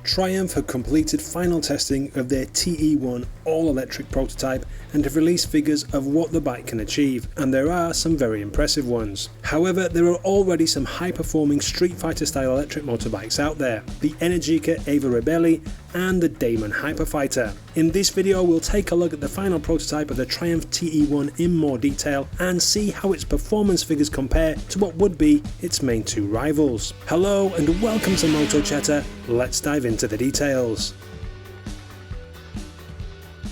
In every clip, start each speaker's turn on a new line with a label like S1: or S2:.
S1: Triumph have completed final testing of their TE1 all-electric prototype and have released figures of what the bike can achieve, and there are some very impressive ones. However, there are already some high-performing Streetfighter style electric motorbikes out there, the Energica Eva Ribelle and the Daman Hyperfighter. In this video we'll take a look at the final prototype of the Triumph TE1 in more detail and see how its performance figures compare to what would be its main two rivals. Hello and welcome to Moto Chatter, let's dive into the details.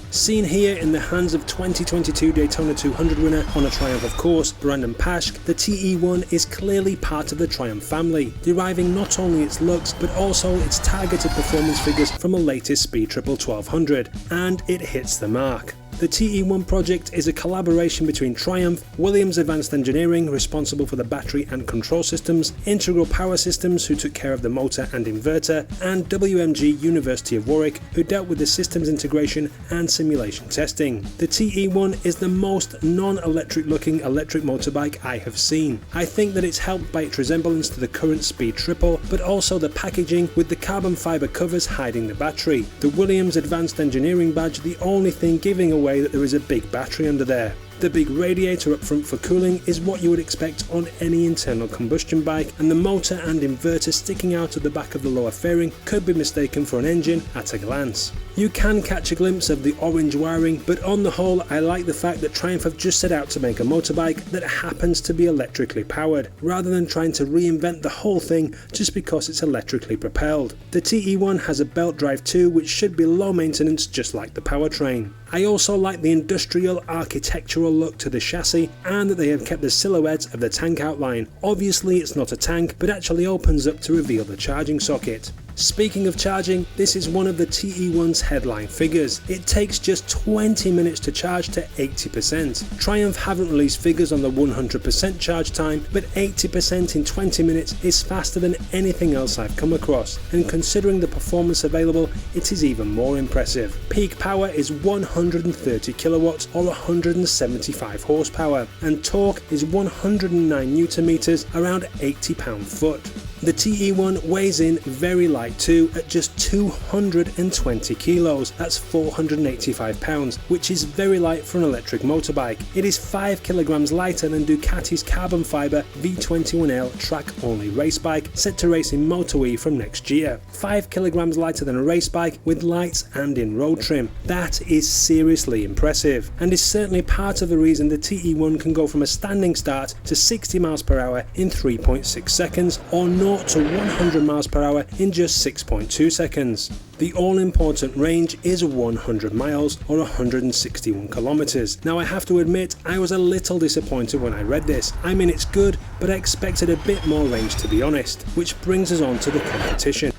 S1: Seen here in the hands of 2022 Daytona 200 winner on a Triumph of course, Brandon Paschke, the TE1 is clearly part of the Triumph family, deriving not only its looks but also its targeted performance figures from a latest Speed Triple 1200, and it hits the mark. The TE1 project is a collaboration between Triumph, Williams Advanced Engineering, responsible for the battery and control systems, Integral Power Systems, who took care of the motor and inverter, and WMG University of Warwick, who dealt with the systems integration and simulation testing. The TE1 is the most non-electric looking electric motorbike I have seen. I think that it's helped by its resemblance to the current Speed Triple, but also the packaging with the carbon fibre covers hiding the battery. The Williams Advanced Engineering badge the only thing giving away that there is a big battery under there. The big radiator up front for cooling is what you would expect on any internal combustion bike, and the motor and inverter sticking out of the back of the lower fairing could be mistaken for an engine at a glance. You can catch a glimpse of the orange wiring, but on the whole I like the fact that Triumph have just set out to make a motorbike that happens to be electrically powered, rather than trying to reinvent the whole thing just because it's electrically propelled. The TE1 has a belt drive too, which should be low maintenance just like the powertrain. I also like the industrial architectural look to the chassis, and that they have kept the silhouette of the tank outline. Obviously it's not a tank, but actually opens up to reveal the charging socket. Speaking of charging, this is one of the TE1's headline figures. It takes just 20 minutes to charge to 80%. Triumph haven't released figures on the 100% charge time, but 80% in 20 minutes is faster than anything else I've come across, and considering the performance available, it is even more impressive. Peak power is 130 kilowatts or 175 horsepower, and torque is 109 newton meters, around 80 pound-foot. The TE1 weighs in very light too, at just 220 kilos, that's 485 pounds, which is very light for an electric motorbike. It is 5 kilograms lighter than Ducati's carbon fibre V21L track-only race bike, set to race in Moto E from next year. 5 kilograms lighter than a race bike with lights and in road trim. That is seriously impressive, and is certainly part of the reason the TE1 can go from a standing start to 60 miles per hour in 3.6 seconds, or 0 to 100 miles per hour in just 6.2 seconds. The all-important range is 100 miles or 161 kilometers. Now I have to admit I was a little disappointed when I read this. I mean it's good, but I expected a bit more range to be honest, which brings us on to the competition.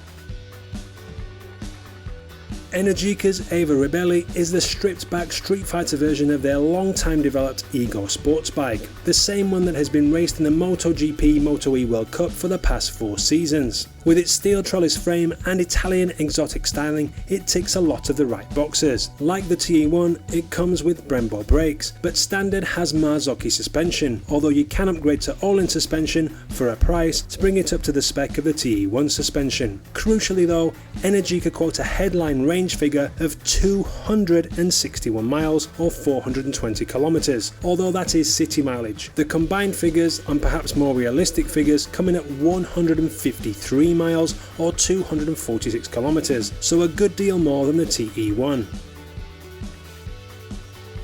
S1: Energica's Eva Ribelle is the stripped-back Streetfighter version of their long-time developed Ego sports bike, the same one that has been raced in the MotoGP Moto E World Cup for the past 4 seasons. With its steel trellis frame and Italian exotic styling, it ticks a lot of the right boxes. Like the TE1, it comes with Brembo brakes, but standard has Marzocchi suspension, although you can upgrade to all-in suspension for a price to bring it up to the spec of the TE1 suspension. Crucially though, Energica quote a headline range figure of 261 miles or 420 kilometers, although that is city mileage. The combined figures, and perhaps more realistic figures, come in at 153 miles or 246 kilometers, so a good deal more than the TE1.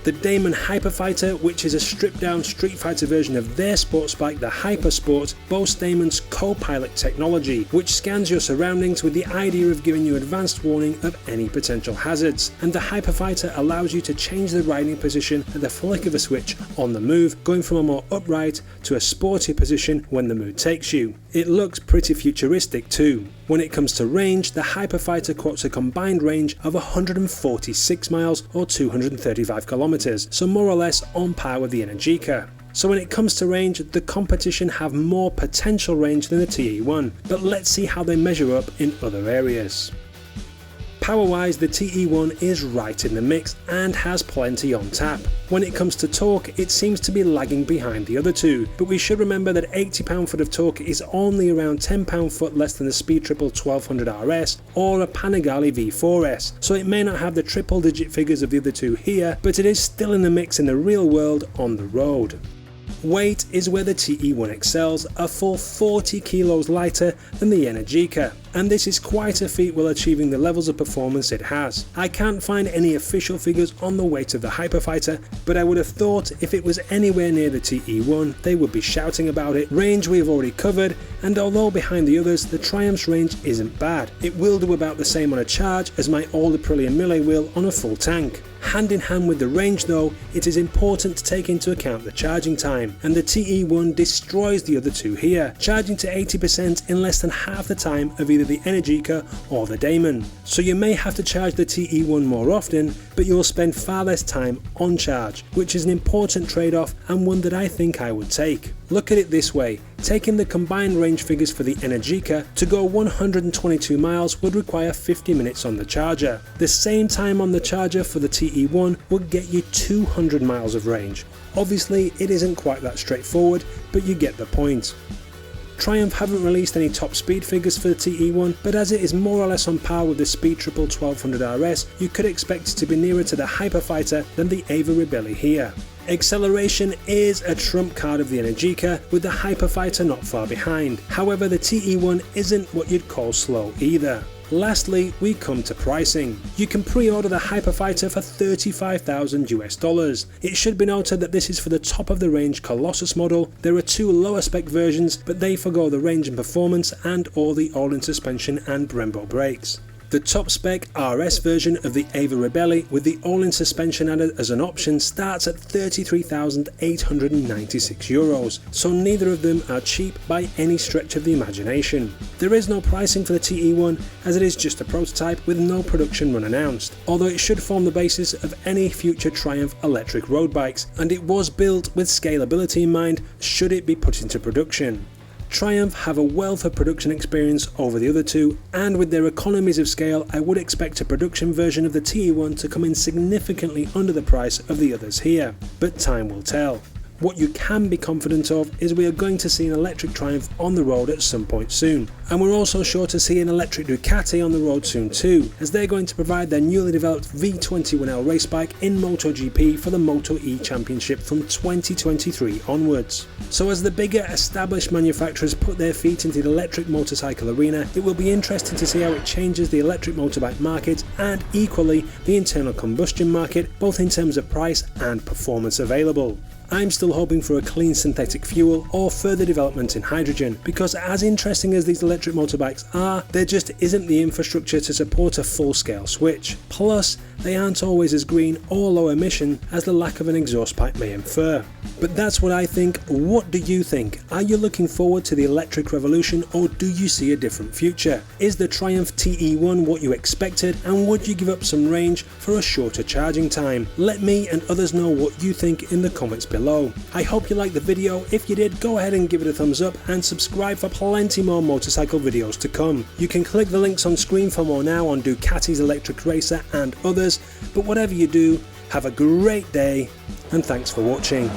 S1: The Daman Hyperfighter, which is a stripped-down Streetfighter version of their sports bike, the Hypersport, boasts Daman's co-pilot technology, which scans your surroundings with the idea of giving you advanced warning of any potential hazards, and the Hyperfighter allows you to change the riding position at the flick of a switch on the move, going from a more upright to a sporty position when the mood takes you. It looks pretty futuristic too. When it comes to range, the Hyperfighter quotes a combined range of 146 miles or 235 kilometers, so more or less on par with the Energica. So when it comes to range, the competition have more potential range than the TE1, but let's see how they measure up in other areas. Power wise, the TE1 is right in the mix and has plenty on tap. When it comes to torque, it seems to be lagging behind the other two, but we should remember that 80 pound-foot of torque is only around 10 pound-foot less than the Speed Triple 1200 RS or a Panigale V4S, so it may not have the triple digit figures of the other two here, but it is still in the mix in the real world on the road. Weight is where the TE1 excels, a full 40 kilos lighter than the Energica, and this is quite a feat while achieving the levels of performance it has. I can't find any official figures on the weight of the Hyperfighter, but I would have thought if it was anywhere near the TE1 they would be shouting about it. Range we have already covered, and although behind the others the Triumph's range isn't bad, it will do about the same on a charge as my old Aprilia Mille will on a full tank. Hand in hand with the range though, it is important to take into account the charging time, and the TE1 destroys the other two here, charging to 80% in less than half the time of either the Energica or the Damon. So you may have to charge the TE1 more often, but you'll spend far less time on charge, which is an important trade-off and one that I think I would take. Look at it this way, taking the combined range figures for the Energica, to go 122 miles would require 50 minutes on the charger. The same time on the charger for the TE1 would get you 200 miles of range. Obviously it isn't quite that straightforward, but you get the point. Triumph haven't released any top speed figures for the TE1, but as it is more or less on par with the Speed Triple 1200 RS, you could expect it to be nearer to the Hyperfighter than the Eva Ribelle here. Acceleration is a trump card of the Energica, with the Hyperfighter not far behind. However, the TE1 isn't what you'd call slow either. Lastly, we come to pricing. You can pre-order the Hyperfighter for $35,000 US. It should be noted that this is for the top of the range Colossus model. There are two lower spec versions, but they forgo the range and performance and all the all-in suspension and Brembo brakes. The top spec RS version of the Eva Ribelle with the all-in suspension added as an option starts at €33,896, so neither of them are cheap by any stretch of the imagination. There is no pricing for the TE1 as it is just a prototype with no production run announced, although it should form the basis of any future Triumph electric road bikes, and it was built with scalability in mind should it be put into production. Triumph have a wealth of production experience over the other two, and with their economies of scale I would expect a production version of the TE1 to come in significantly under the price of the others here, but time will tell. What you can be confident of is we are going to see an electric Triumph on the road at some point soon, and we're also sure to see an electric Ducati on the road soon too, as they're going to provide their newly developed V21L race bike in MotoGP for the Moto E Championship from 2023 onwards. So as the bigger established manufacturers put their feet into the electric motorcycle arena, it will be interesting to see how it changes the electric motorbike market and equally the internal combustion market, both in terms of price and performance available. I'm still hoping for a clean synthetic fuel or further development in hydrogen, because as interesting as these electric motorbikes are, there just isn't the infrastructure to support a full-scale switch. Plus, they aren't always as green or low emission as the lack of an exhaust pipe may infer. But that's what I think. What do you think? Are you looking forward to the electric revolution, or do you see a different future? Is the Triumph TE1 what you expected, and would you give up some range for a shorter charging time? Let me and others know what you think in the comments below. I hope you liked the video. If you did, go ahead and give it a thumbs up and subscribe for plenty more motorcycle videos to come. You can click the links on screen for more now on Ducati's electric racer and others, but whatever you do, have a great day and thanks for watching.